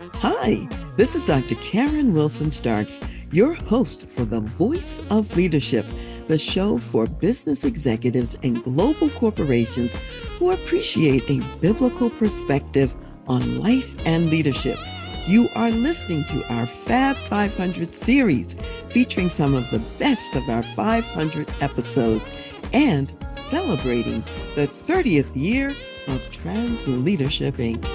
Hi, this is Dr. Karren Wilson Starks, your host for The Voice of Leadership, the show for business executives and global corporations who appreciate a biblical perspective on life and leadership. You are listening to our Fab 500 series featuring some of the best of our 500 episodes and celebrating the 30th year of TRANSLEADERSHIP Inc.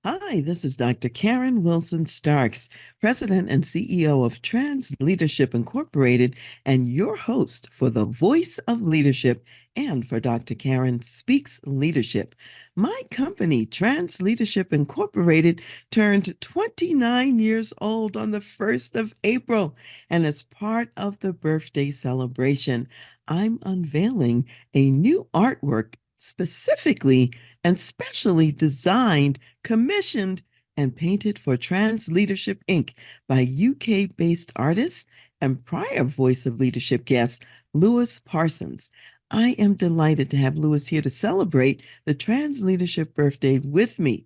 Hi, this is Dr. Karren Wilson Starks, President and CEO of TRANSLEADERSHIP Incorporated, and your host for The Voice of Leadership and for Dr. Karren Speaks Leadership. My company, TRANSLEADERSHIP Incorporated, turned 29 years old on the 1st of April, and as part of the birthday celebration, I'm unveiling a new artwork specifically and specially designed, commissioned, and painted for TRANSLEADERSHIP Inc. by UK-based artist and prior Voice of Leadership guest, Lewis Parsons. I am delighted to have Lewis here to celebrate the TRANSLEADERSHIP birthday with me.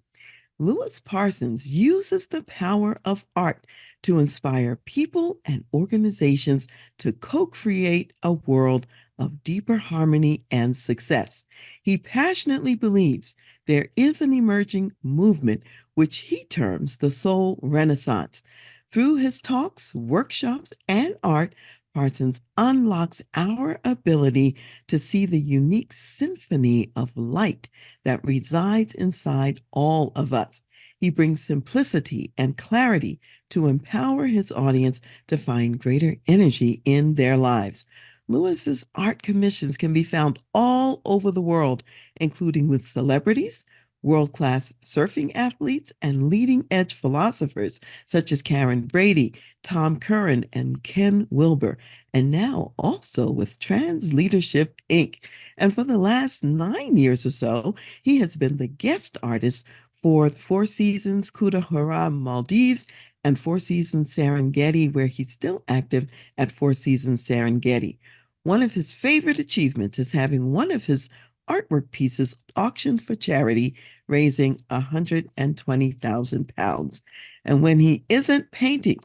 Lewis Parsons uses the power of art to inspire people and organizations to co-create a world of deeper harmony and success. He passionately believes there is an emerging movement which he terms the Soul Renaissance. Through his talks, workshops, and art, Parsons unlocks our ability to see the unique symphony of light that resides inside all of us. He brings simplicity and clarity to empower his audience to find greater energy in their lives. Lewis's art commissions can be found all over the world, including with celebrities, world-class surfing athletes, and leading-edge philosophers such as Karren Brady, Tom Curren, and Ken Wilber, and now also with TRANSLEADERSHIP Inc. And for the last 9 years or so, he has been the guest artist for Four Seasons Kuda Huraa Maldives and Four Seasons Serengeti, where he's still active at Four Seasons Serengeti. One of his favorite achievements is having one of his artwork pieces auctioned for charity, raising £120,000. And when he isn't painting,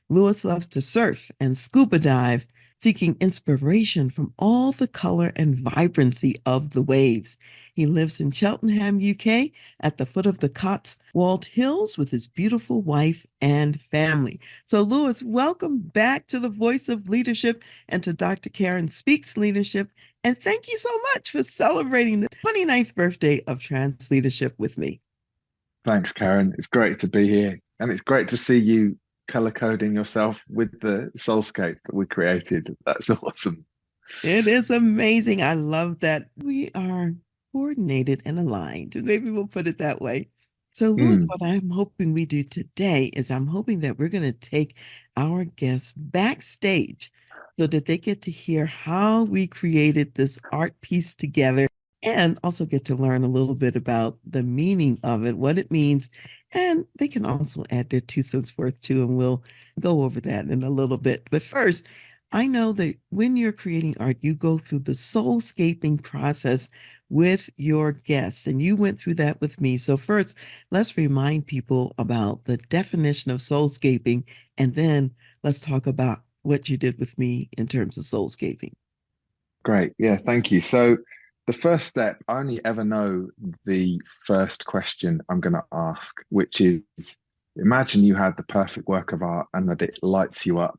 Lewis loves to surf and scuba dive, seeking inspiration from all the color and vibrancy of the waves. He lives in Cheltenham, UK, at the foot of the Cotswold Hills with his beautiful wife and family. So, Lewis, welcome back to the Voice of Leadership and to Dr. Karren Speaks Leadership. And thank you so much for celebrating the 29th birthday of TRANSLEADERSHIP with me. Thanks, Karen. It's great to be here. And it's great to see you color coding yourself with the soulscape that we created. That's awesome. It is amazing. I love that we are coordinated and aligned. Maybe we'll put it that way. So, Louis, Mm, what I'm hoping we do today is I'm hoping that we're going to take our guests backstage so that they get to hear how we created this art piece together and also get to learn a little bit about the meaning of it, what it means. And they can also add their 2 cents worth too, and we'll go over that in a little bit. But first, I know that when you're creating art, you go through the soulscaping process with your guests, and you went through that with me. So first, let's remind people about the definition of soulscaping, and then let's talk about what you did with me in terms of soulscaping. great. Yeah, thank you. So the first step, I only ever know the first question I'm going to ask, which is imagine you had the perfect work of art and that it lights you up.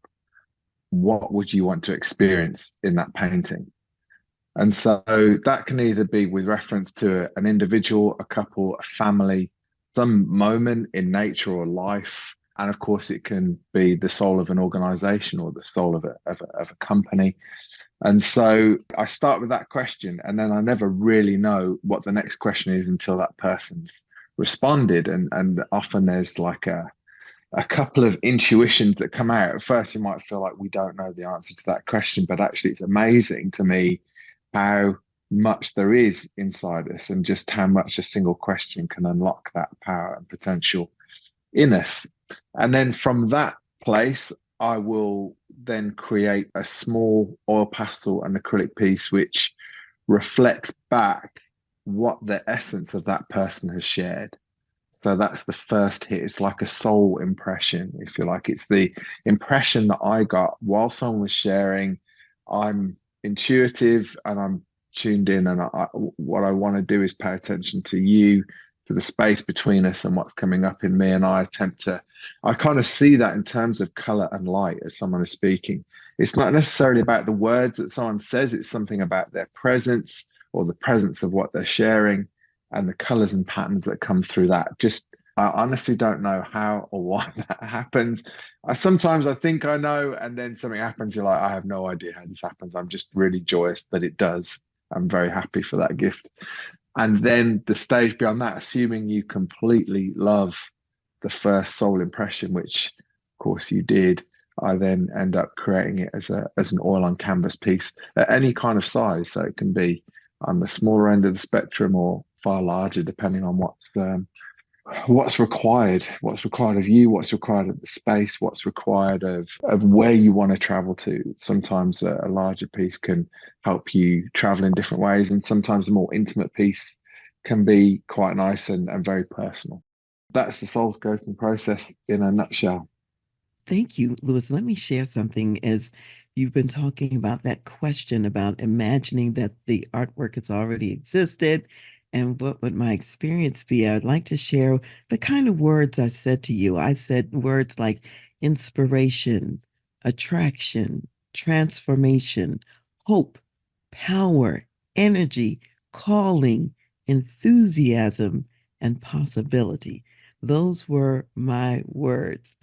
What would you want to experience in that painting? And so that can either be with reference to an individual, a couple, a family, some moment in nature or life. And of course, it can be the soul of an organization or the soul of a company. And so I start with that question, and then I never really know what the next question is until that person's responded. And often there's like a couple of intuitions that come out. At first, you might feel like we don't know the answer to that question, but actually, it's amazing to me how much there is inside us and just how much a single question can unlock that power and potential in us. And then from that place, I will then create a small oil pastel and acrylic piece which reflects back what the essence of that person has shared. So that's the first hit. It's like a soul impression, if you like. It's the impression that I got while someone was sharing. I'm intuitive and I'm tuned in, and what I want to do is pay attention to you, to the space between us, and what's coming up in me. And I kind of see that in terms of color and light as someone is speaking. It's not necessarily about the words that someone says, it's something about their presence or the presence of what they're sharing and the colors and patterns that come through that. Just, I honestly don't know how or why that happens. Sometimes I think I know, and then something happens. You're like, I have no idea how this happens. I'm just really joyous that it does. I'm very happy for that gift. And then the stage beyond that, assuming you completely love the first soul impression, which of course you did, I then end up creating it as an oil on canvas piece at any kind of size. So it can be on the smaller end of the spectrum or far larger, depending on what's required of you, what's required of the space, what's required of where you want to travel to. Sometimes a larger piece can help you travel in different ways, and sometimes a more intimate piece can be quite nice and very personal. That's the soul scoping process in a nutshell. Thank you, Lewis. Let me share something as you've been talking about that question about imagining that the artwork has already existed and what would my experience be. I'd like to share the kind of words I said to you. I said words like inspiration, attraction, transformation, hope, power, energy, calling, enthusiasm, and possibility. Those were my words.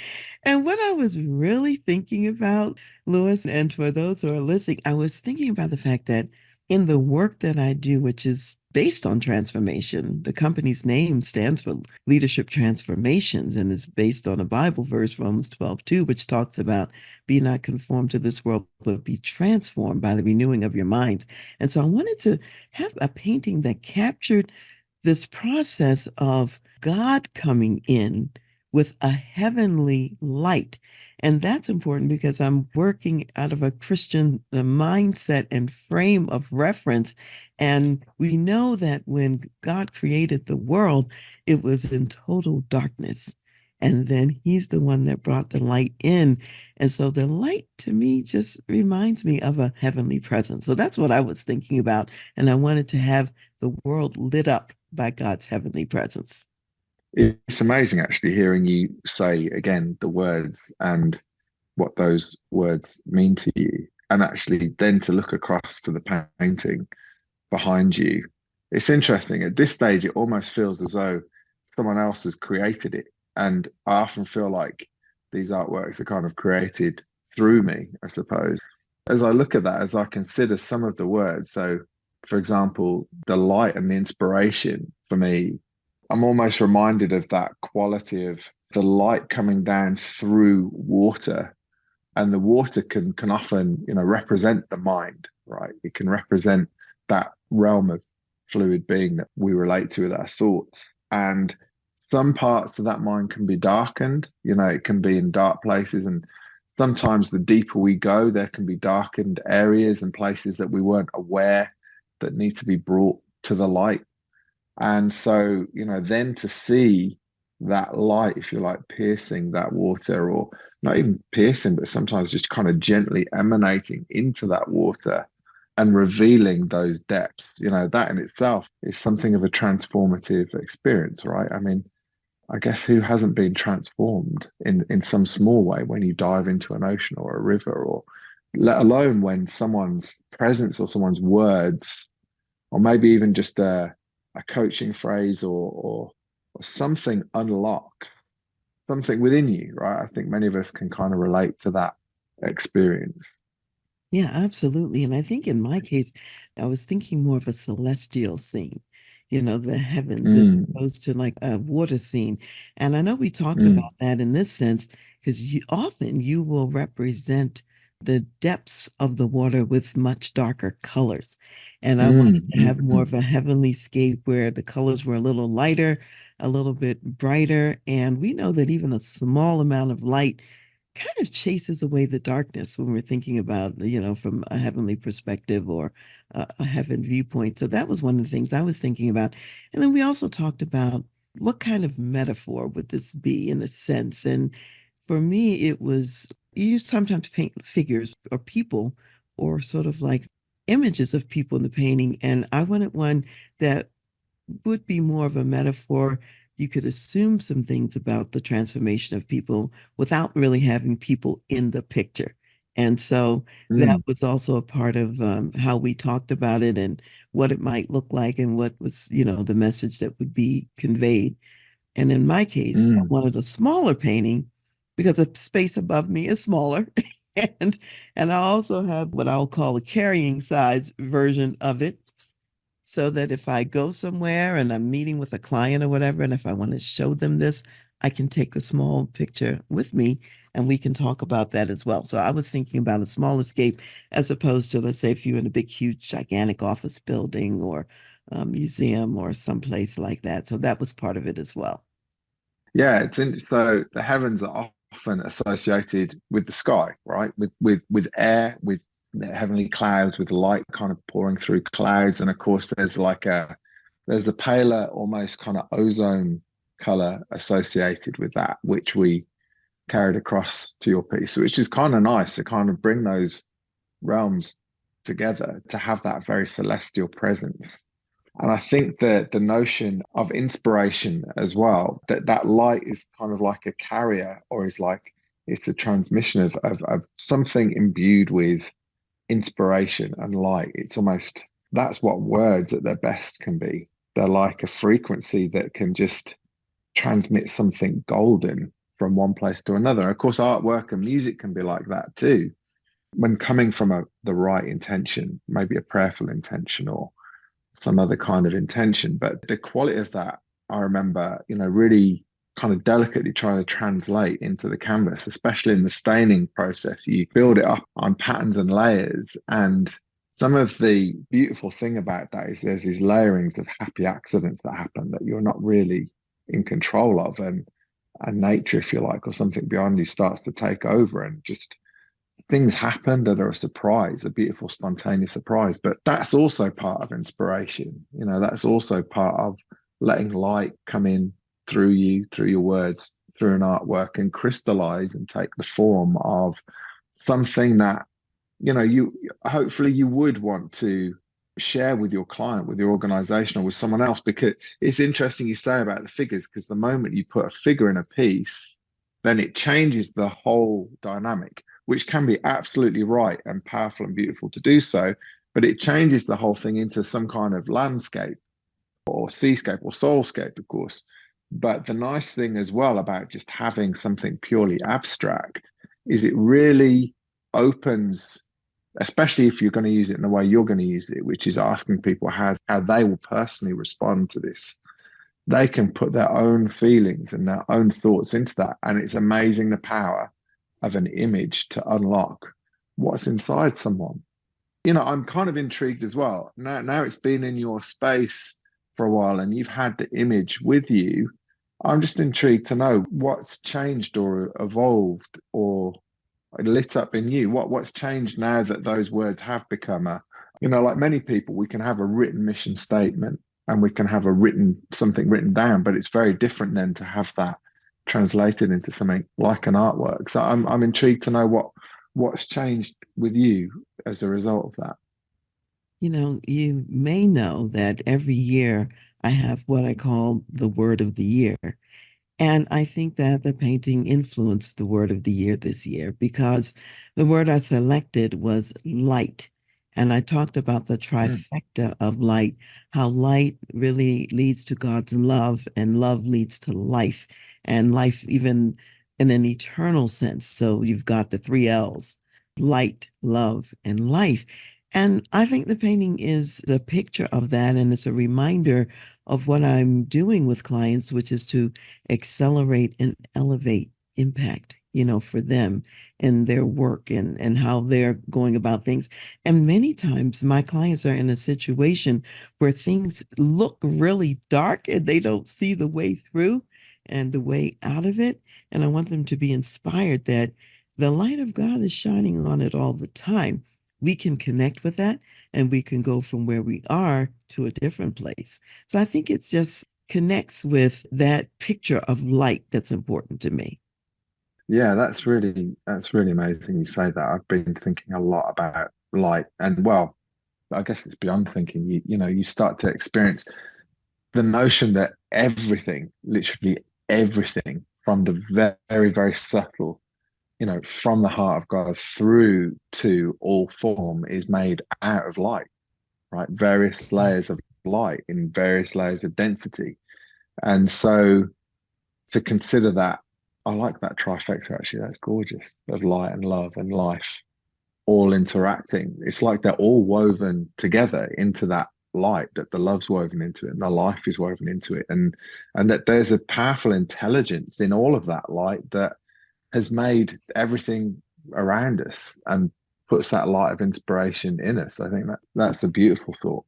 And what I was really thinking about, Lewis, and for those who are listening, I was thinking about the fact that in the work that I do, which is based on transformation, the company's name stands for Leadership Transformations and is based on a Bible verse, Romans 12:2, which talks about be not conformed to this world, but be transformed by the renewing of your minds. And so I wanted to have a painting that captured this process of God coming in with a heavenly light. And that's important because I'm working out of a Christian mindset and frame of reference. And we know that when God created the world, it was in total darkness. And then he's the one that brought the light in. And so the light to me just reminds me of a heavenly presence. So that's what I was thinking about. And I wanted to have the world lit up by God's heavenly presence. It's amazing actually hearing you say again the words and what those words mean to you, and actually then to look across to the painting behind you. It's interesting. At this stage, it almost feels as though someone else has created it. And I often feel like these artworks are kind of created through me, I suppose. As I look at that, as I consider some of the words, so for example, the light and the inspiration for me, I'm almost reminded of that quality of the light coming down through water, and the water can often represent the mind, right? It can represent that realm of fluid being that we relate to with our thoughts. And some parts of that mind can be darkened. It can be in dark places, and sometimes the deeper we go, there can be darkened areas and places that we weren't aware that need to be brought to the light. And so, then to see that light, if you like, piercing that water, or not even piercing, but sometimes just kind of gently emanating into that water and revealing those depths, that in itself is something of a transformative experience, right? I mean, I guess who hasn't been transformed in some small way when you dive into an ocean or a river, or let alone when someone's presence or someone's words, or maybe even just a coaching phrase or something unlocks something within you, right? I think many of us can kind of relate to that experience. Yeah, absolutely. And I think in my case, I was thinking more of a celestial scene, the heavens as Mm, opposed to like a water scene. And I know we talked about mm, that in this sense, because often you will represent the depths of the water with much darker colors. And I wanted to have more mm. of a heavenly scape where the colors were a little lighter, a little bit brighter. And we know that even a small amount of light kind of chases away the darkness when we're thinking about, from a heavenly perspective or a heaven viewpoint. So that was one of the things I was thinking about. And then we also talked about what kind of metaphor would this be in a sense. And for me, it was you sometimes paint figures or people or sort of like images of people in the painting. And I wanted one that would be more of a metaphor. You could assume some things about the transformation of people without really having people in the picture. And so that Mm, was also a part of how we talked about it and what it might look like and what was, the message that would be conveyed. And in my case, I mm. wanted a smaller painting because the space above me is smaller. And I also have what I'll call a carrying size version of it so that if I go somewhere and I'm meeting with a client or whatever, and if I want to show them this, I can take the small picture with me and we can talk about that as well. So I was thinking about a small escape as opposed to, let's say, if you're in a big, huge, gigantic office building or a museum or someplace like that. So that was part of it as well. Yeah, it's so the heavens are often associated with the sky, right? With air, with the heavenly clouds, with light kind of pouring through clouds, and of course there's a paler, almost kind of ozone color associated with that, which we carried across to your piece, which is kind of nice to kind of bring those realms together to have that very celestial presence. And I think that the notion of inspiration as well, that that light is kind of like a carrier or is like it's a transmission of something imbued with inspiration and light. It's almost that's what words at their best can be. They're like a frequency that can just transmit something golden from one place to another. Of course, artwork and music can be like that too. When coming from the right intention, maybe a prayerful intention or some other kind of intention. But the quality of that, I remember, really kind of delicately trying to translate into the canvas, especially in the staining process. You build it up on patterns and layers. And some of the beautiful thing about that is there's these layerings of happy accidents that happen that you're not really in control of. And nature, if you like, or something beyond you starts to take over and just things happen that are a surprise, a beautiful, spontaneous surprise. But that's also part of inspiration. That's also part of letting light come in through you, through your words, through an artwork and crystallize and take the form of something that, you hopefully you would want to share with your client, with your organization, or with someone else. Because it's interesting you say about the figures, because the moment you put a figure in a piece, then it changes the whole dynamic, which can be absolutely right and powerful and beautiful to do so. But it changes the whole thing into some kind of landscape or seascape or soulscape, of course. But the nice thing as well about just having something purely abstract is it really opens, especially if you're going to use it in the way you're going to use it, which is asking people how they will personally respond to this. They can put their own feelings and their own thoughts into that. And it's amazing the power of an image to unlock what's inside someone. I'm kind of intrigued as well. Now it's been in your space for a while and you've had the image with you. I'm just intrigued to know what's changed or evolved or lit up in you. What's changed now that those words have become like many people, we can have a written mission statement and we can have something written down, but it's very different then to have that translated into something like an artwork. So I'm intrigued to know what's changed with you as a result of that. You may know that every year I have what I call the word of the year. And I think that the painting influenced the word of the year this year because the word I selected was light. And I talked about the Mm, trifecta of light, how light really leads to God's love, and love leads to life, and life, even in an eternal sense. So you've got the three L's: light, love, and life. And I think the painting is a picture of that. And it's a reminder of what I'm doing with clients, which is to accelerate and elevate impact, for them and their work and how they're going about things. And many times my clients are in a situation where things look really dark and they don't see the way through and the way out of it. And I want them to be inspired that the light of God is shining on it all the time. We can connect with that and we can go from where we are to a different place. So I think it's just connects with that picture of light that's important to me. Yeah, that's really amazing you say that. I've been thinking a lot about light, and well, I guess it's beyond thinking. You start to experience the notion that everything, literally everything, from the very, very subtle, from the heart of God through to all form is made out of light, right? Various layers of light in various layers of density. And so to consider that, I like that trifecta actually. That's gorgeous, of light and love and life all interacting. It's like they're all woven together into that light, that the love's woven into it and the life is woven into it. And that there's a powerful intelligence in all of that light that has made everything around us and puts that light of inspiration in us. I think that's a beautiful thought.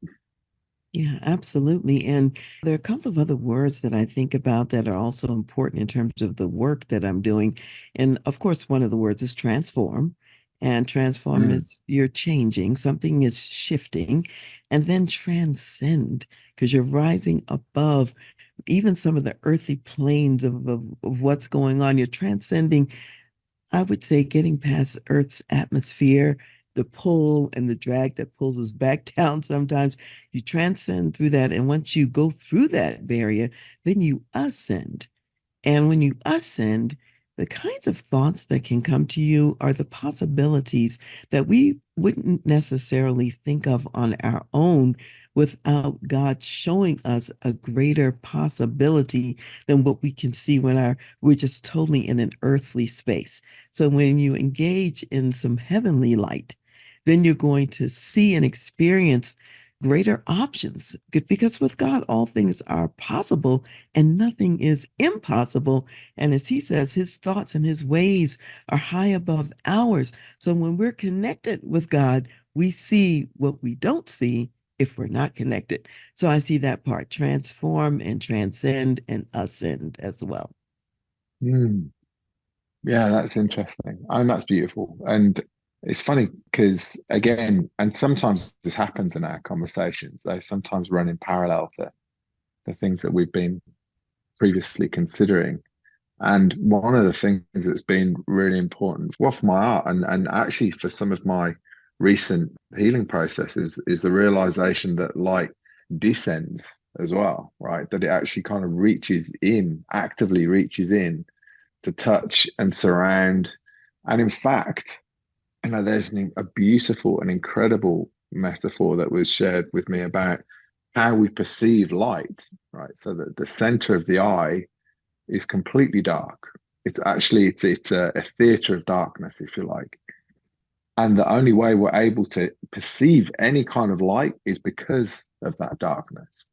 Yeah, absolutely. And there are a couple of other words that I think about that are also important in terms of the work that I'm doing. And of course, one of the words is transform. And transform Mm, is you're changing, something is shifting. And then transcend, because you're rising above even some of the earthly planes of what's going on. You're transcending, I would say, getting past Earth's atmosphere, the pull and the drag that pulls us back down sometimes. You transcend through that. And once you go through that barrier, then you ascend. And when you ascend, the kinds of thoughts that can come to you are the possibilities that we wouldn't necessarily think of on our own without God showing us a greater possibility than what we can see when we're just totally in an earthly space. So when you engage in some heavenly light, then you're going to see and experience greater options because with God, all things are possible and nothing is impossible. And as he says, his thoughts and his ways are high above ours. So when we're connected with God, we see what we don't see if we're not connected. So I see that part transform and transcend and ascend as well. mm. Yeah, that's interesting. And that's beautiful. And it's funny because, again, and sometimes this happens in our conversations, they sometimes run in parallel to the things that we've been previously considering. And one of the things that's been really important, well, for my art and actually for some of my recent healing processes, is the realization that light descends as well, right? That it actually kind of reaches in, actively reaches in to touch and surround. And in fact, there's a beautiful and incredible metaphor that was shared with me about how we perceive light, right? So that the center of the eye is completely dark. It's actually it's a theater of darkness, if you like. And the only way we're able to perceive any kind of light is because of that darkness.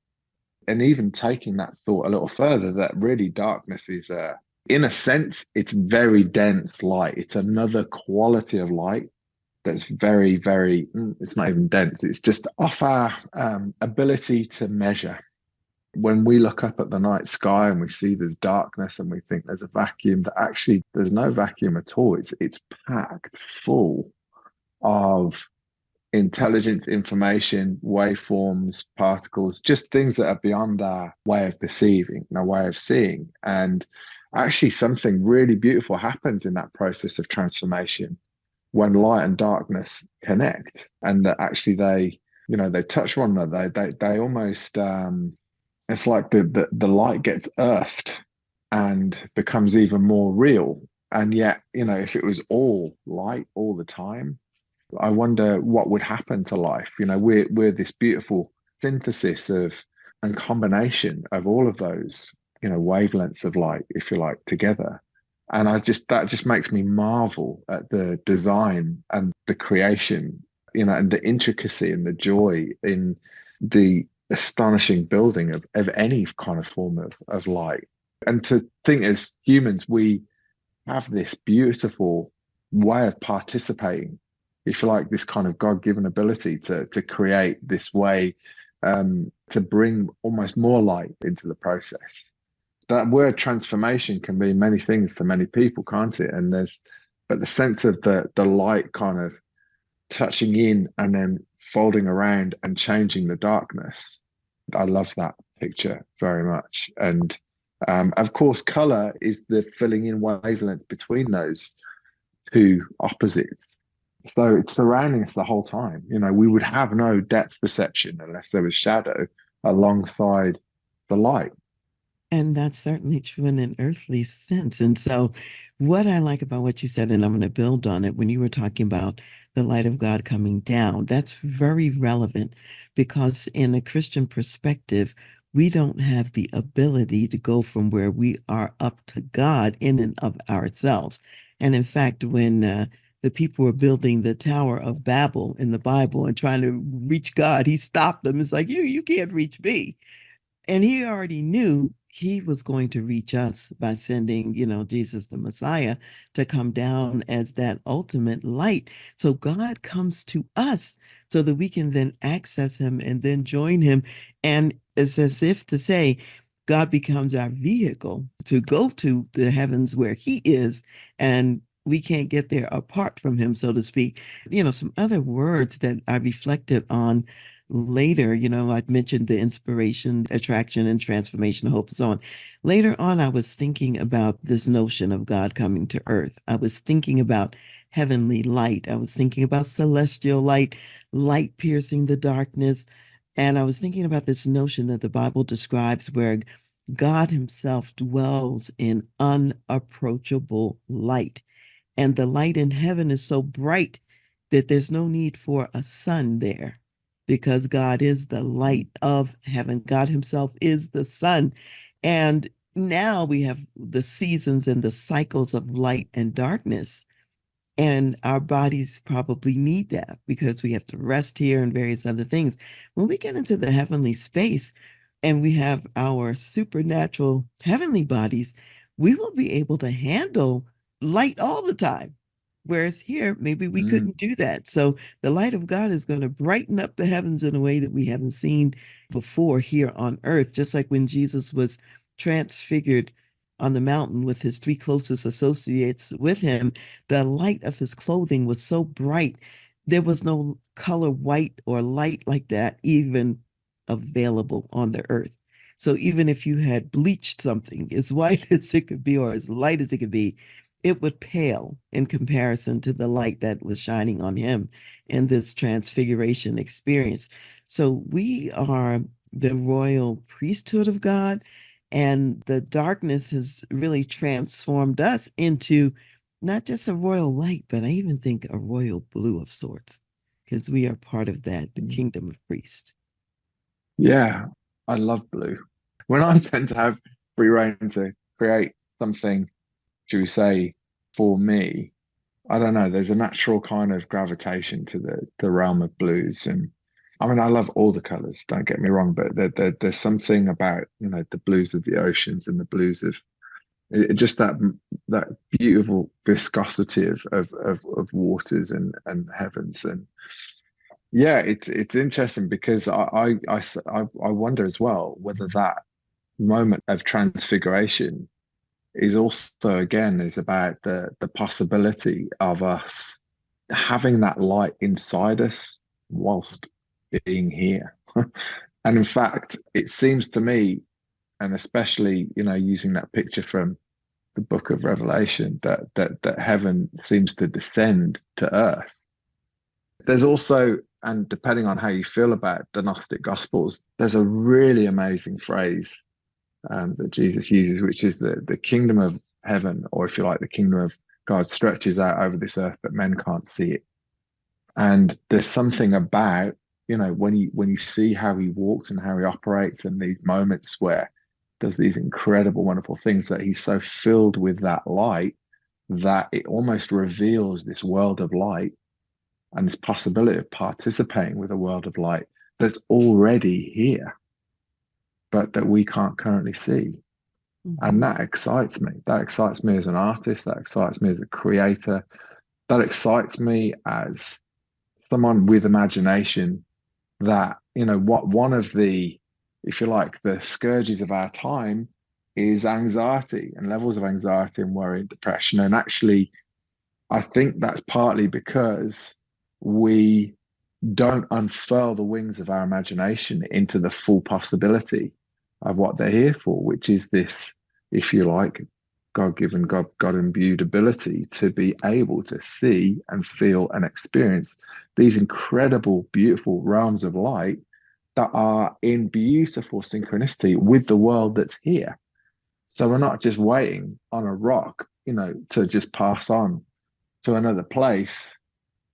And even taking that thought a little further, that really darkness is in a sense, it's very dense light. It's another quality of light that's very, very, it's not even dense. It's just off our ability to measure. When we look up at the night sky and we see there's darkness and we think there's a vacuum, that actually there's no vacuum at all. It's packed full of intelligence, information, waveforms, particles, just things that are beyond our way of perceiving and our way of seeing. And actually, something really beautiful happens in that process of transformation when light and darkness connect, and that actually they touch one another. They almost it's like the light gets earthed and becomes even more real. And yet, if it was all light all the time, I wonder what would happen to life. We're this beautiful synthesis of and combination of all of those, wavelengths of light, if you like, together. And that just makes me marvel at the design and the creation, and the intricacy and the joy in the astonishing building of any kind of form of light. And to think as humans, we have this beautiful way of participating, if you like, this kind of God-given ability to create this way, to bring almost more light into the process. That word transformation can mean many things to many people, can't it? And there's but the sense of the light kind of touching in and then folding around and changing the darkness. I love that picture very much. And of course, color is the filling in wavelength between those two opposites. So it's surrounding us the whole time. You know, we would have no depth perception unless there was shadow alongside the light. And that's certainly true in an earthly sense. And so, what I like about what you said, and I'm going to build on it, when you were talking about the light of God coming down, that's very relevant because, in a Christian perspective, we don't have the ability to go from where we are up to God in and of ourselves. And in fact, when the people were building the Tower of Babel in the Bible and trying to reach God, he stopped them. It's like, you can't reach me. And he already knew he was going to reach us by sending, Jesus the Messiah to come down as that ultimate light. So God comes to us so that we can then access him and then join him. And it's as if to say, God becomes our vehicle to go to the heavens where he is, and we can't get there apart from him, so to speak. Some other words that I reflected on later, I'd mentioned the inspiration, attraction, and transformation, hope, and so on. Later on, I was thinking about this notion of God coming to earth. I was thinking about heavenly light. I was thinking about celestial light, light piercing the darkness. And I was thinking about this notion that the Bible describes where God himself dwells in unapproachable light. And the light in heaven is so bright that there's no need for a sun there because God is the light of heaven. God himself is the sun. And now we have the seasons and the cycles of light and darkness. And our bodies probably need that because we have to rest here and various other things. When we get into the heavenly space and we have our supernatural heavenly bodies, we will be able to handle light all the time. Whereas here, maybe we Mm, couldn't do that. So the light of God is going to brighten up the heavens in a way that we haven't seen before here on earth. Just like when Jesus was transfigured on the mountain with his three closest associates with him, the light of his clothing was so bright. There was no color white or light like that even available on the earth. So even if you had bleached something as white as it could be or as light as it could be, it would pale in comparison to the light that was shining on him in this transfiguration experience. So we are the royal priesthood of God, and the darkness has really transformed us into not just a royal light, but I even think a royal blue of sorts, because we are part of that, the mm. kingdom of priests. Yeah, I love blue. When I tend to have free reign to create something, should we say, for me, I don't know, there's a natural kind of gravitation to the realm of blues. And I mean, I love all the colors, don't get me wrong, but there's something about, the blues of the oceans and the blues of just that beautiful viscosity of waters and heavens. And yeah, it's interesting because I wonder as well whether that moment of transfiguration is also again is about the possibility of us having that light inside us whilst being here. And in fact, it seems to me, and especially, using that picture from the book of Revelation, that heaven seems to descend to earth. There's also, and depending on how you feel about the Gnostic Gospels, there's a really amazing phrase that Jesus uses, which is the kingdom of heaven, or if you like, the kingdom of God stretches out over this earth, but men can't see it. And there's something about, when you see how he walks and how he operates, and these moments where does these incredible, wonderful things, that he's so filled with that light that it almost reveals this world of light and this possibility of participating with a world of light that's already here, but that we can't currently see. And Mhm. that excites me. That excites me as an artist. That excites me as a creator. That excites me as someone with imagination that, what one of the, if you like, the scourges of our time is anxiety and levels of anxiety and worry and depression. And actually, I think that's partly because we don't unfurl the wings of our imagination into the full possibility of what they're here for, which is this, if you like, God-given, God imbued ability to be able to see and feel and experience these incredible, beautiful realms of light that are in beautiful synchronicity with the world that's here. So we're not just waiting on a rock, to just pass on to another place.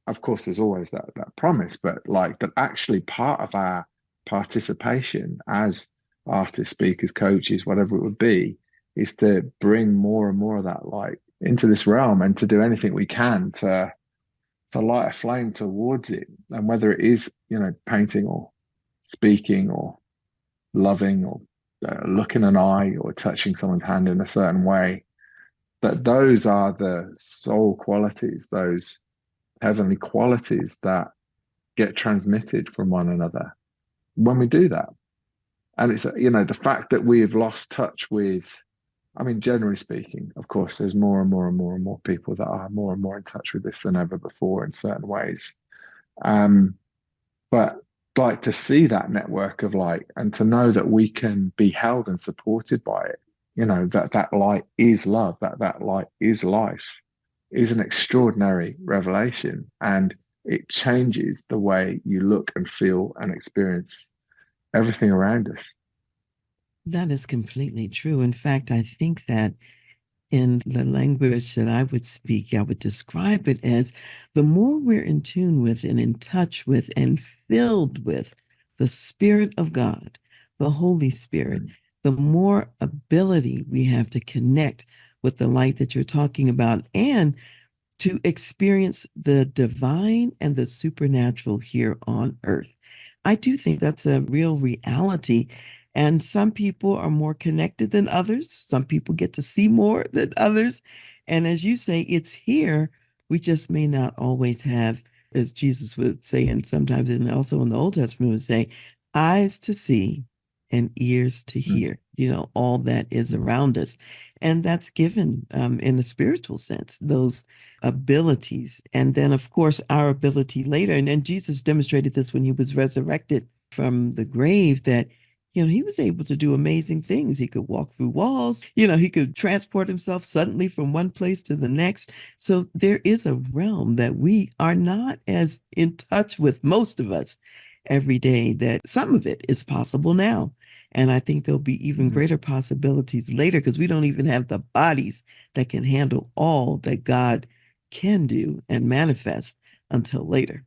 Of course, there's always that promise, but like that actually part of our participation as artists, speakers, coaches, whatever it would be, is to bring more and more of that light into this realm and to do anything we can to light a flame towards it. And whether it is, painting or speaking or loving or looking an eye or touching someone's hand in a certain way, that those are the soul qualities, those heavenly qualities that get transmitted from one another when we do that. And it's, the fact that we have lost touch with, I mean, generally speaking, of course, there's more and more and more and more people that are more and more in touch with this than ever before in certain ways. Um, but like to see that network of light and to know that we can be held and supported by it, that light is love, that light is life, is an extraordinary revelation. And it changes the way you look and feel and experience everything around us. That is completely true. In fact, I think that in the language that I would speak, I would describe it as the more we're in tune with and in touch with and filled with the Spirit of God, the Holy Spirit, Mm. the more ability we have to connect with the light that you're talking about and to experience the divine and the supernatural here on earth. I do think that's a real reality. And some people are more connected than others. Some people get to see more than others. And as you say, it's here. We just may not always have, as Jesus would say, and sometimes and also in the Old Testament would say, eyes to see and ears to Mm. hear, all that is around us. And that's given in a spiritual sense, those abilities. And then, of course, our ability later. And then Jesus demonstrated this when he was resurrected from the grave that, he was able to do amazing things. He could walk through walls, he could transport himself suddenly from one place to the next. So there is a realm that we are not as in touch with, most of us, every day, that some of it is possible now. And I think there'll be even Mm. greater possibilities later because we don't even have the bodies that can handle all that God can do and manifest until later.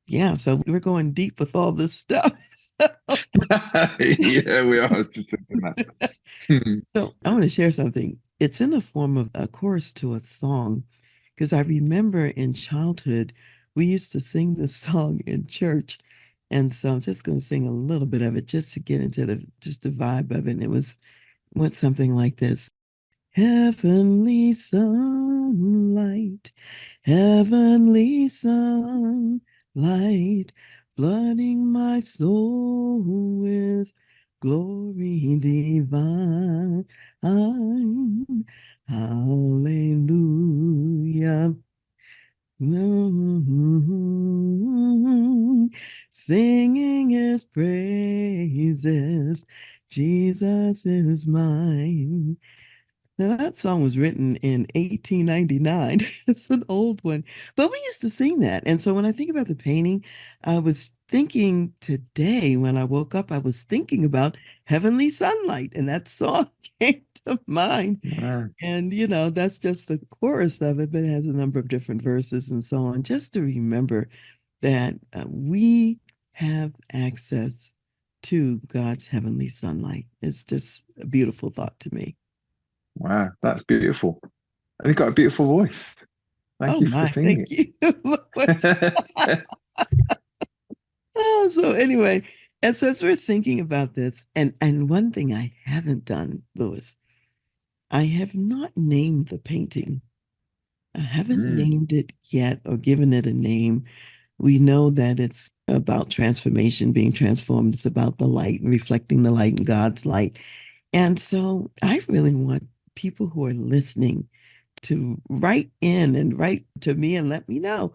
Yeah, so we're going deep with all this stuff. Yeah, we are. I was just thinking that. So I want to share something. It's in the form of a chorus to a song because I remember in childhood, we used to sing this song in church. And so I'm just going to sing a little bit of it just to get into just the vibe of it. And it went something like this. Heavenly sunlight, heavenly sunlight, flooding my soul with glory divine. Hallelujah. Singing his praises, Jesus is mine. Now, that song was written in 1899. It's an old one, but we used to sing that. And so when I think about the painting, I was thinking today when I woke up, I was thinking about Heavenly Sunlight, and that song came to mind. Wow. And, that's just the chorus of it, but it has a number of different verses and so on, just to remember that we have access to God's heavenly sunlight. It's just a beautiful thought to me. Wow, that's beautiful. And you've got a beautiful voice. Thank Oh you for my, thank singing you. it. So anyway, as we're thinking about this, and one thing I haven't done, Louis, I have not named the painting. I haven't Mm. named it yet or given it a name. We know that it's about transformation, being transformed. It's about the light and reflecting the light and God's light. And so I really want people who are listening to write in and write to me and let me know,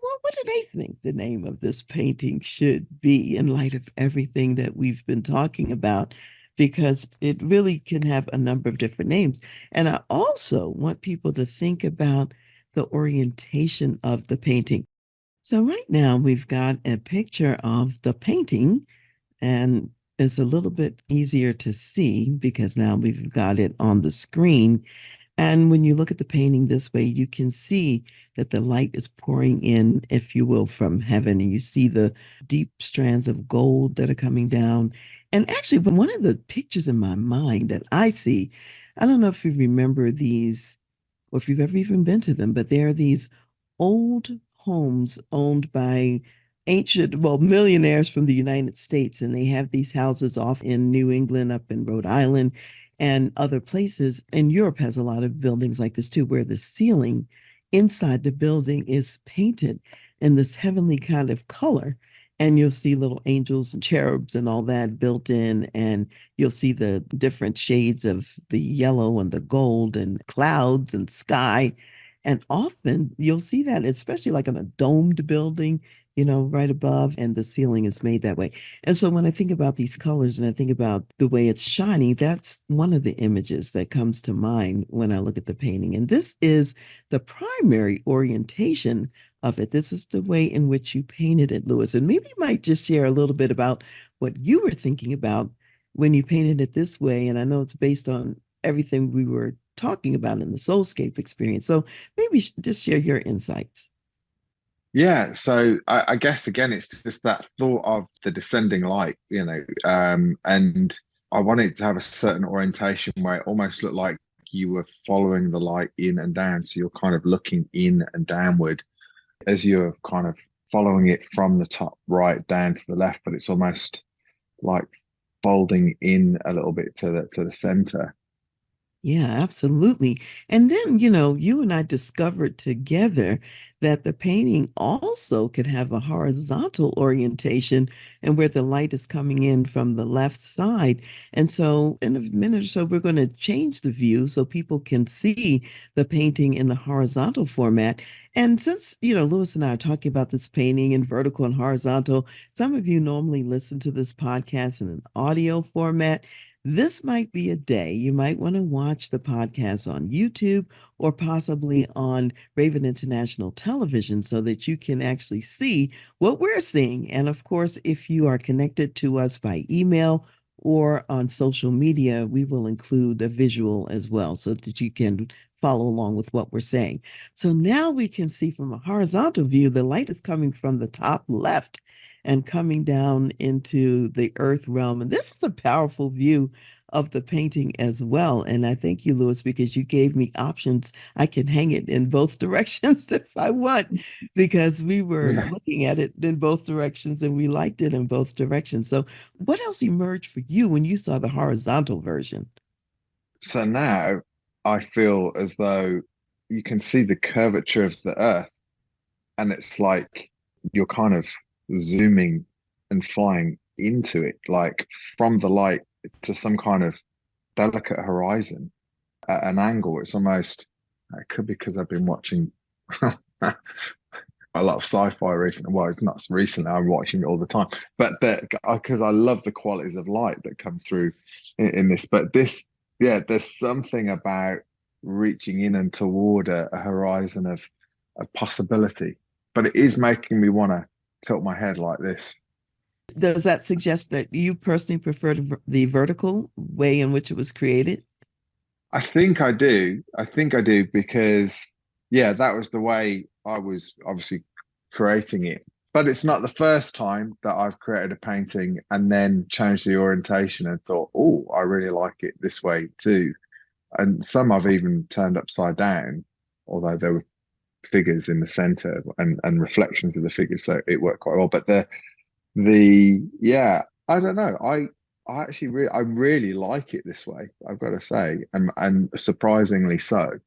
well, what do they think the name of this painting should be in light of everything that we've been talking about? Because it really can have a number of different names. And I also want people to think about the orientation of the painting. So, right now, we've got a picture of the painting, and it's a little bit easier to see because now we've got it on the screen. And when you look at the painting this way, you can see that the light is pouring in, if you will, from heaven. And you see the deep strands of gold that are coming down. And actually, one of the pictures in my mind that I see, I don't know if you remember these or if you've ever even been to them, but there are these old homes owned by ancient, well, millionaires from the United States. And they have these houses off in New England, up in Rhode Island, and other places. And Europe has a lot of buildings like this too, where the ceiling inside the building is painted in this heavenly kind of color. And you'll see little angels and cherubs and all that built in. And you'll see the different shades of the yellow and the gold and clouds and sky. And often you'll see that, especially like on a domed building, right above, and the ceiling is made that way. And so when I think about these colors and I think about the way it's shining, that's one of the images that comes to mind when I look at the painting. And this is the primary orientation of it. This is the way in which you painted it, Lewis. And maybe you might just share a little bit about what you were thinking about when you painted it this way. And I know it's based on everything we were talking about in the Soulscape experience. So maybe just share your insights. Yeah, so I guess again, it's just that thought of the descending light, and I wanted to have a certain orientation where it almost looked like you were following the light in and down. So you're kind of looking in and downward as you're kind of following it from the top right down to the left, but it's almost like folding in a little bit to the center. Yeah, absolutely. And then, you and I discovered together that the painting also could have a horizontal orientation and where the light is coming in from the left side. And so, in a minute or so, we're going to change the view so people can see the painting in the horizontal format. And since, Lewis and I are talking about this painting in vertical and horizontal, some of you normally listen to this podcast in an audio format. This might be a day you might want to watch the podcast on YouTube or possibly on Raven International Television so that you can actually see what we're seeing. And of course, if you are connected to us by email or on social media, we will include a visual as well so that you can follow along with what we're saying. So now we can see from a horizontal view, the light is coming from the top left and coming down into the earth realm. And this is a powerful view of the painting as well. And I thank you, Lewis, because you gave me options. I can hang it in both directions if I want, because we were Yeah. looking at it in both directions and we liked it in both directions. So, what else emerged for you when you saw the horizontal version? So now I feel as though you can see the curvature of the earth, and it's like you're kind of zooming and flying into it, like from the light to some kind of delicate horizon at an angle. It's almost, it could be because I've been watching a lot of sci-fi recently. Well, it's not recently, I'm watching it all the time, but because I love the qualities of light that come through in this. But this, yeah, there's something about reaching in and toward a horizon of possibility, but it is making me want to tilt my head like this. Does that suggest that you personally prefer the vertical way in which it was created? I think I do. I think I do because, yeah, that was the way I was obviously creating it. But it's not the first time that I've created a painting and then changed the orientation and thought, oh, I really like it this way too. And some I've even turned upside down, although there were figures in the center and reflections of the figures, so it worked quite well. But yeah, I don't know. I actually I really like it this way, I've got to say, and surprisingly so.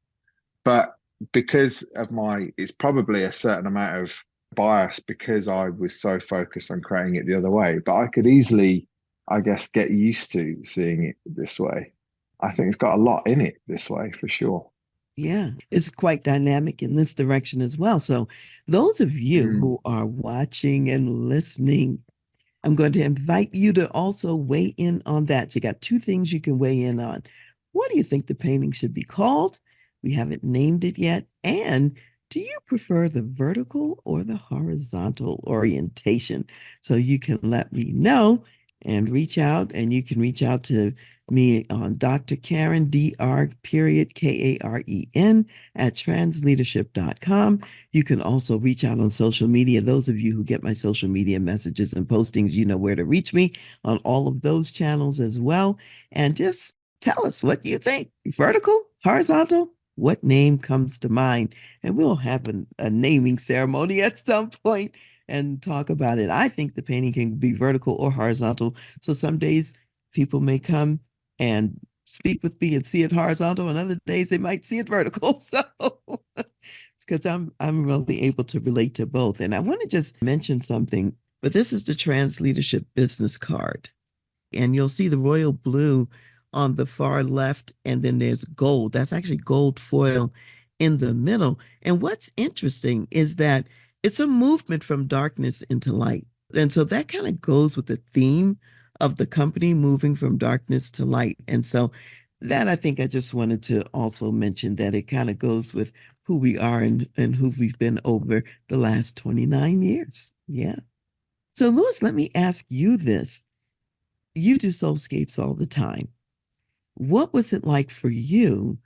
But because of it's probably a certain amount of bias because I was so focused on creating it the other way. But I could easily, I guess, get used to seeing it this way. I think it's got a lot in it this way for sure. Yeah, it's quite dynamic in this direction as well. So, those of you Mm. who are watching and listening, I'm going to invite you to also weigh in on that. You got two things you can weigh in on. What do you think the painting should be called? We haven't named it yet. And do you prefer the vertical or the horizontal orientation? So you can let me know and reach out, and you can reach out to me on Dr. Karren, Dr. period Karen at transleadership.com. You can also reach out on social media. Those of you who get my social media messages and postings, you know where to reach me on all of those channels as well. And just tell us what you think. Vertical, horizontal, what name comes to mind? And we'll have a naming ceremony at some point and talk about it. I think the painting can be vertical or horizontal. So some days people may come and speak with me and see it horizontal, and other days they might see it vertical. So because I'm really able to relate to both. And I want to just mention something, but this is the Trans Leadership business card. And you'll see the royal blue on the far left, and then there's gold. That's actually gold foil in the middle. And what's interesting is that it's a movement from darkness into light. And so that kind of goes with the theme of the company moving from darkness to light. And so that I think I just wanted to also mention that it kind of goes with who we are and who we've been over the last 29 years. Yeah. So, Lewis, let me ask you this. You do soulscapes all the time. What was it like for you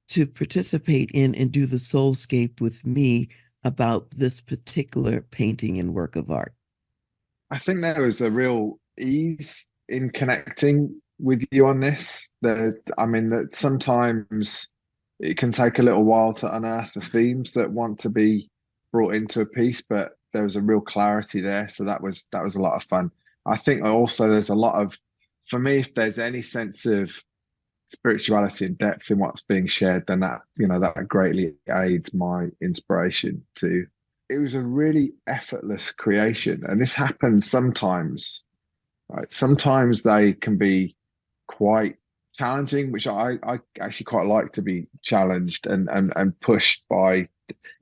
to participate in and do the soulscape with me about this particular painting and work of art? I think there was a real ease in connecting with you on this. That I mean, that sometimes it can take a little while to unearth the themes that want to be brought into a piece, but there was a real clarity there. So that was a lot of fun. I think also there's a lot of, for me, if there's any sense of spirituality and depth in what's being shared, then that greatly aids my inspiration to. It was a really effortless creation, and this happens sometimes, right? Sometimes they can be quite challenging, which I actually quite like to be challenged and pushed by.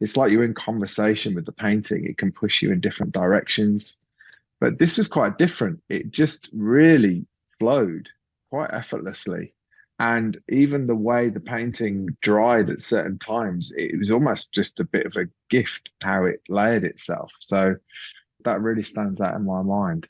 It's like you're in conversation with the painting. It can push you in different directions. But this was quite different. It just really flowed quite effortlessly. And even the way the painting dried at certain times, it was almost just a bit of a gift how it layered itself. So that really stands out in my mind.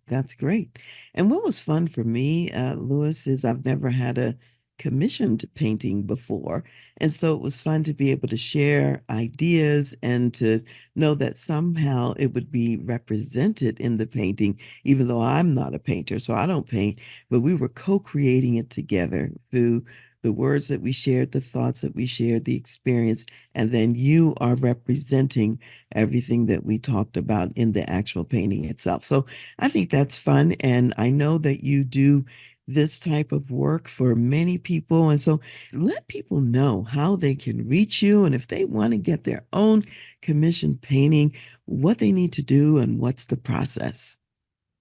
That's great. And what was fun for me, Lewis, is I've never had a commissioned painting before. And so it was fun to be able to share ideas and to know that somehow it would be represented in the painting, even though I'm not a painter, so I don't paint, but we were co-creating it together through the words that we shared, the thoughts that we shared, the experience, and then you are representing everything that we talked about in the actual painting itself. So I think that's fun. And I know that you do this type of work for many people. And so let people know how they can reach you. And if they want to get their own commission painting, what they need to do and what's the process.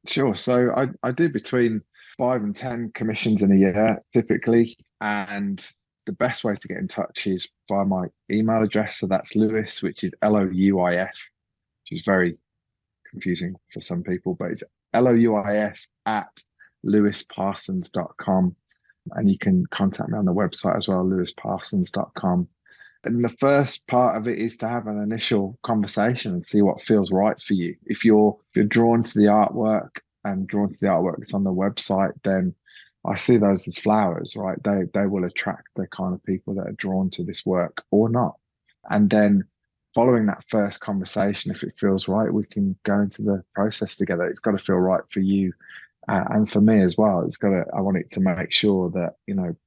Sure. So I do between 5 and 10 commissions in a year typically. And the best way to get in touch is via my email address. So that's Lewis, which is Louis, which is very confusing for some people, but it's Louis at lewisparsons.com. And you can contact me on the website as well, lewisparsons.com. And the first part of it is to have an initial conversation and see what feels right for you. If you're drawn to the artwork and drawn to the artwork that's on the website, then I see those as flowers, right? They will attract the kind of people that are drawn to this work or not. And then following that first conversation, if it feels right, we can go into the process together. It's got to feel right for you and for me as well. I want it to make sure that,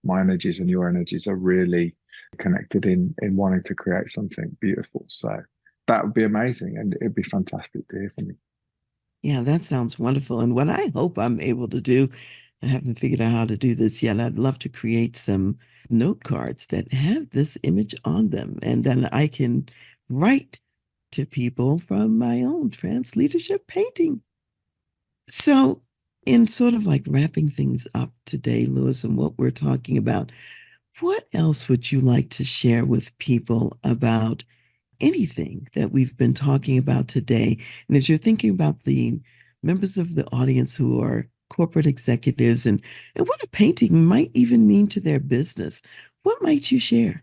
my energies and your energies are really connected in wanting to create something beautiful. So that would be amazing. And it'd be fantastic to hear from you. Yeah, that sounds wonderful. And what I hope I'm able to do, I haven't figured out how to do this yet. I'd love to create some note cards that have this image on them. And then I can write to people from my own trans leadership painting. So, in sort of like wrapping things up today, Lewis, and what we're talking about, What else would you like to share with people about anything that we've been talking about today? And as you're thinking about the members of the audience who are corporate executives and what a painting might even mean to their business, what might you share?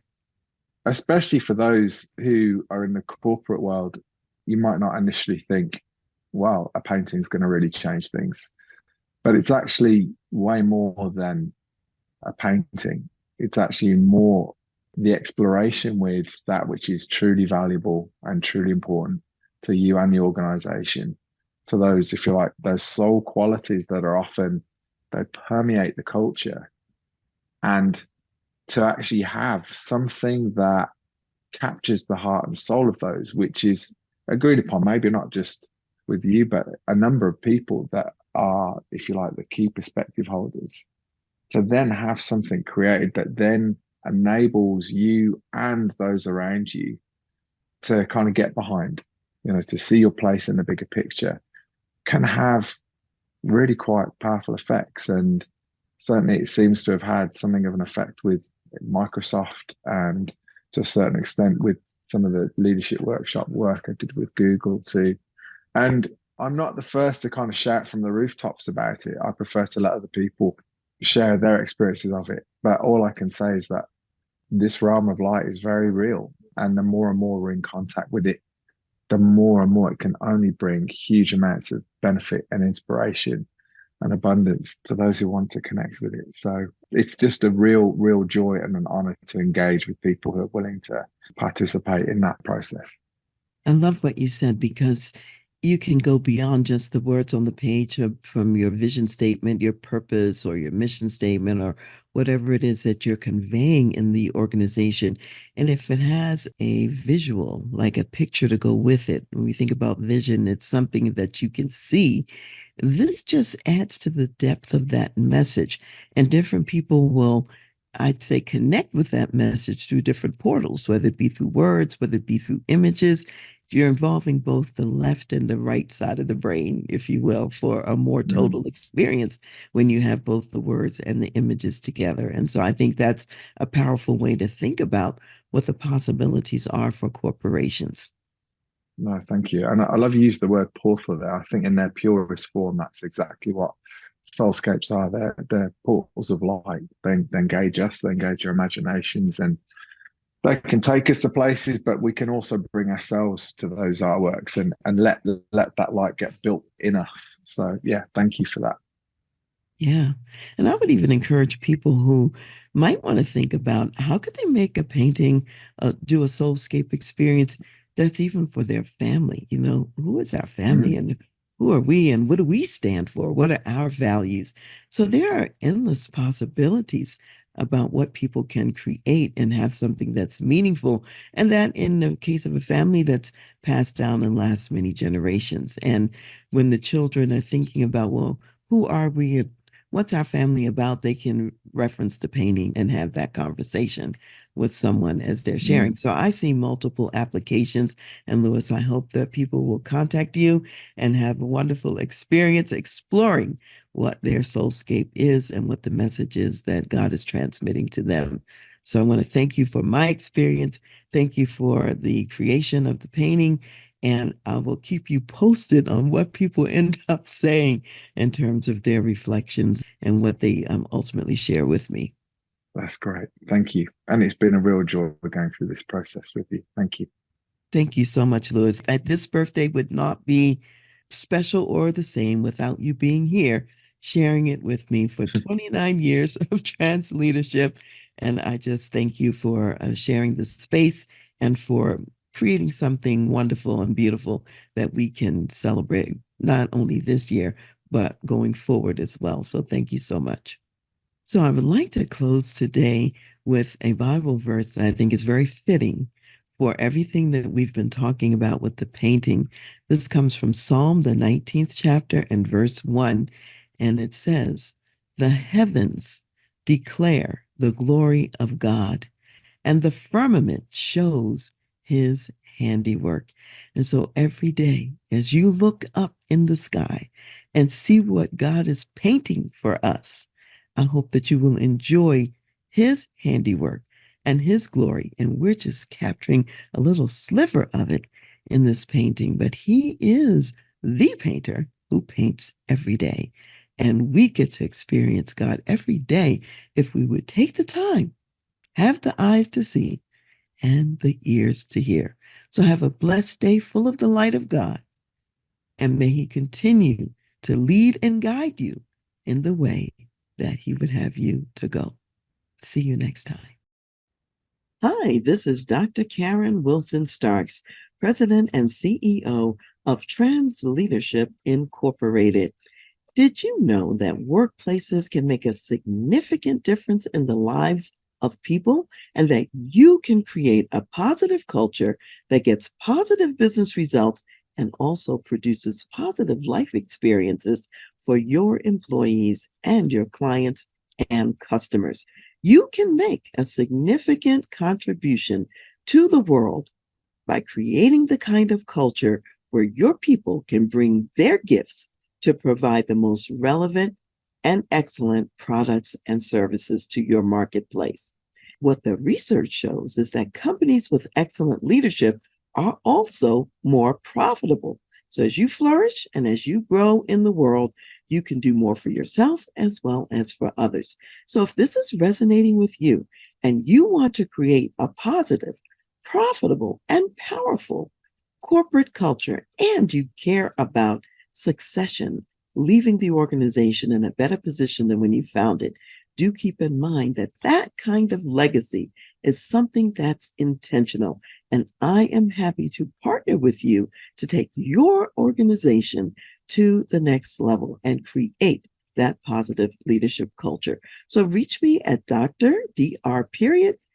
Especially for those who are in the corporate world, you might not initially think, well, a painting is going to really change things. But it's actually way more than a painting. It's actually more the exploration with that which is truly valuable and truly important to you and the organization. To those, if you like, those soul qualities that are often they permeate the culture, and to actually have something that captures the heart and soul of those, which is agreed upon, maybe not just with you, but a number of people that are, if you like, the key perspective holders, to then have something created that then enables you and those around you to kind of get behind, to see your place in the bigger picture, can have really quite powerful effects. And certainly it seems to have had something of an effect with Microsoft and to a certain extent with some of the leadership workshop work I did with Google too. And I'm not the first to kind of shout from the rooftops about it. I prefer to let other people share their experiences of it. But all I can say is that this realm of light is very real. And the more and more we're in contact with it, the more and more it can only bring huge amounts of benefit and inspiration and abundance to those who want to connect with it. So it's just a real joy and an honor to engage with people who are willing to participate in that process. I love what you said because you can go beyond just the words on the page from your vision statement, your purpose, or your mission statement, or whatever it is that you're conveying in the organization. And if it has a visual, like a picture to go with it, when we think about vision, it's something that you can see. This just adds to the depth of that message. And different people will, I'd say, connect with that message through different portals, whether it be through words, whether it be through images. You're involving both the left and the right side of the brain, if you will, for a more Mm, total experience when you have both the words and the images together. And so I think that's a powerful way to think about what the possibilities are for corporations. no, thank you. And I love you use the word portal there. I think in their purest form, that's exactly what soulscapes are. They're portals of light. They engage us, they engage our imaginations, and they can take us to places, but we can also bring ourselves to those artworks and let that light get built in us. So yeah, thank you for that. Yeah. And I would even encourage people who might want to think about how could they make a painting, do a soulscape experience that's even for their family. Who is our family Mm, and who are we and what do we stand for? What are our values? So there are endless possibilities about what people can create and have something that's meaningful. And that in the case of a family that's passed down and lasts many generations. And when the children are thinking about, well, who are we? What's our family about? They can reference the painting and have that conversation with someone as they're sharing. mm. So I see multiple applications. And Lewis, I hope that people will contact you and have a wonderful experience exploring what their soulscape is and what the message is that God is transmitting to them. So I want to thank you for my experience. Thank you for the creation of the painting. And I will keep you posted on what people end up saying in terms of their reflections and what they ultimately share with me. That's great. Thank you. And it's been a real joy going through this process with you. Thank you. Thank you so much, Lewis. This birthday would not be special or the same without you being here, sharing it with me for 29 years of trans leadership. And I just thank you for sharing the space and for creating something wonderful and beautiful that we can celebrate not only this year, but going forward as well. So thank you so much. So I would like to close today with a Bible verse that I think is very fitting for everything that we've been talking about with the painting. This comes from Psalm, the 19th chapter, and verse 1. And it says, "The heavens declare the glory of God, and the firmament shows his handiwork." And so every day, as you look up in the sky and see what God is painting for us, I hope that you will enjoy His handiwork and His glory. And we're just capturing a little sliver of it in this painting. But He is the painter who paints every day. And we get to experience God every day if we would take the time, have the eyes to see, and the ears to hear. So have a blessed day full of the light of God. And may He continue to lead and guide you in the way that He would have you to go. See you next time. Hi, this is Dr. Karren Wilson Starks, President and CEO of TRANSLEADERSHIP Incorporated. Did you know that workplaces can make a significant difference in the lives of people, and that you can create a positive culture that gets positive business results and also produces positive life experiences for your employees and your clients and customers? You can make a significant contribution to the world by creating the kind of culture where your people can bring their gifts to provide the most relevant and excellent products and services to your marketplace. What the research shows is that companies with excellent leadership are also more profitable. So as you flourish and as you grow in the world, you can do more for yourself as well as for others. So if this is resonating with you and you want to create a positive, profitable, and powerful corporate culture, and you care about succession, leaving the organization in a better position than when you found it, do keep in mind that that kind of legacy is something that's intentional. And I am happy to partner with you to take your organization to the next level and create that positive leadership culture. So reach me at Dr. Karren,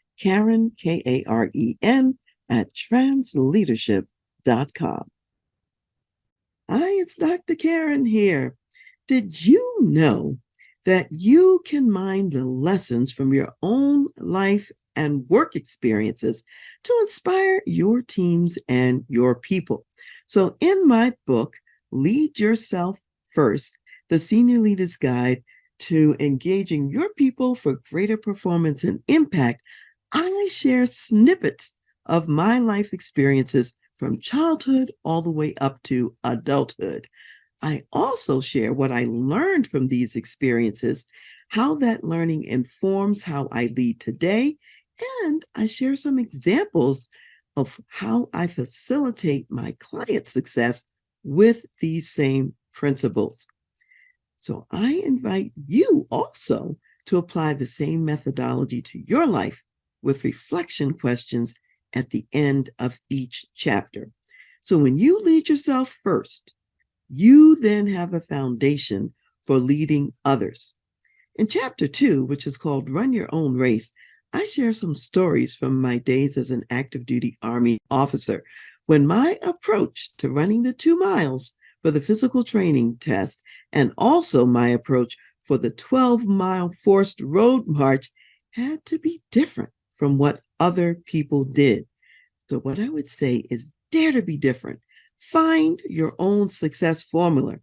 Karen, at transleadership.com. Hi, it's Dr. Karren here. Did you know that you can mine the lessons from your own life and work experiences to inspire your teams and your people? So in my book, Lead Yourself First, the Senior Leader's Guide to Engaging Your People for Greater Performance and Impact, I share snippets of my life experiences from childhood all the way up to adulthood. I also share what I learned from these experiences, how that learning informs how I lead today, and I share some examples of how I facilitate my client success with these same principles. So I invite you also to apply the same methodology to your life with reflection questions at the end of each chapter. So when you lead yourself first, you then have a foundation for leading others. In chapter 2, which is called Run Your Own Race, I share some stories from my days as an active duty Army officer, when my approach to running the 2 miles for the physical training test and also my approach for the 12-mile forced road march had to be different from what other people did. So what I would say is dare to be different. Find your own success formula.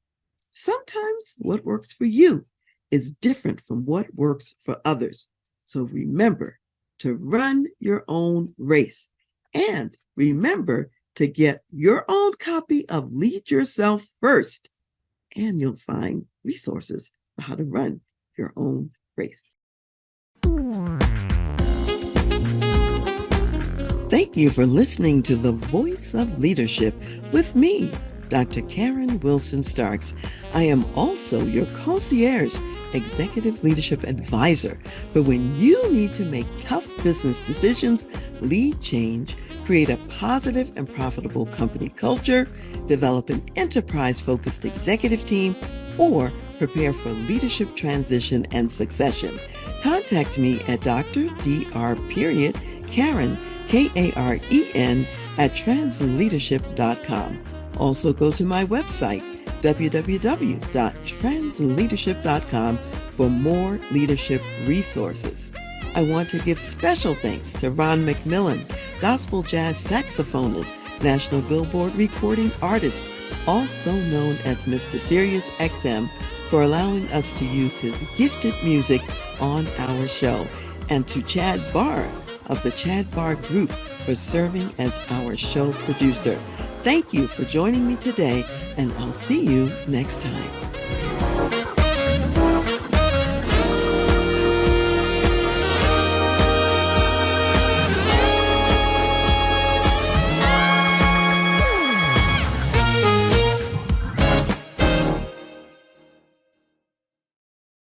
Sometimes what works for you is different from what works for others. So remember to run your own race, and remember to get your own copy of Lead Yourself First, and you'll find resources for how to run your own race. Thank you for listening to The Voice of Leadership with me, Dr. Karren Wilson Starks. I am also your concierge executive leadership advisor for when you need to make tough business decisions, lead change, create a positive and profitable company culture, develop an enterprise-focused executive team, or prepare for leadership transition and succession. Contact me at Dr. Karren, Karen, at transleadership.com. Also go to my website, www.transleadership.com, for more leadership resources. I want to give special thanks to Ron McMillan, gospel jazz saxophonist, National Billboard recording artist, also known as Mr. Sirius XM, for allowing us to use his gifted music on our show. and to Chad Barr of the Chad Barr Group for serving as our show producer. Thank you for joining me today, and I'll see you next time.